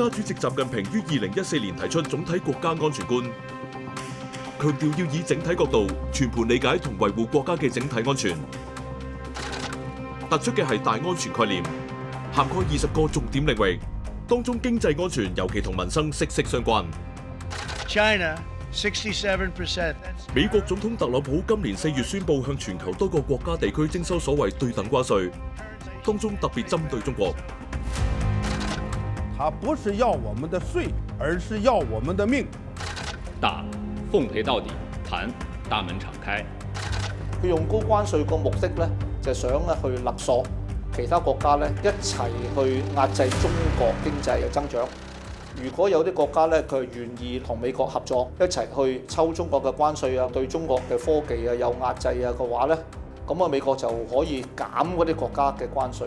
家主席習近平於2014年提出總體國家安全觀，強調要以整體角度全盤理解同維護國家嘅整體安全。突出嘅係大安全概念，涵蓋20個重點領域，當中經濟安全尤其同民生息息相關。China 67%。美國總統特朗普今年4月宣布向全球多個國家地區徵收所謂對等關稅，當中特別針對中國。他不是要我們的稅，而是要我們的命。打奉陪到底，談大門敞開。佢用高關稅個目的咧，就係想咧去勒索其他國家咧，一齊去壓制中國經濟嘅增長。如果有啲國家咧，佢係願意同美國合作，一齊去抽中國嘅關稅啊，對中國嘅科技啊有壓制啊嘅話咧，咁啊美國就可以減嗰啲國家嘅關稅。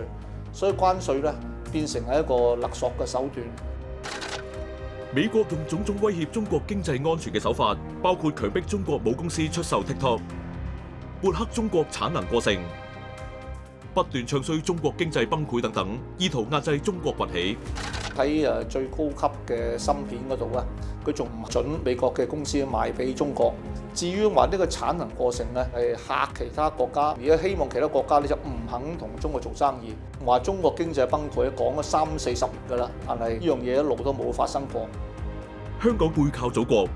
所以關稅咧變成係一個勒索嘅手段。美國用種種威脅中國經濟安全嘅手法，包括強迫中國母公司出售 TikTok、抹黑中國產能過剩、不斷唱衰中國經濟崩潰等等，意圖壓制中國崛起。喺最高級嘅芯片嗰度咧，佢仲唔準美國嘅公司賣俾中國。至於話呢個產能過剩咧，係嚇其他國家，而家希望其他國家咧就唔肯同中國做生意。話中國經濟崩潰講咗30-40年㗎啦，但係呢樣嘢一路都冇發生過。香港背靠祖國，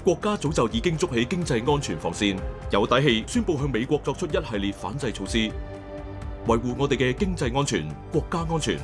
國家早就已經築起經濟安全防線，有底氣宣布向美國作出一系列反制措施，維護我哋嘅經濟安全、國家安全。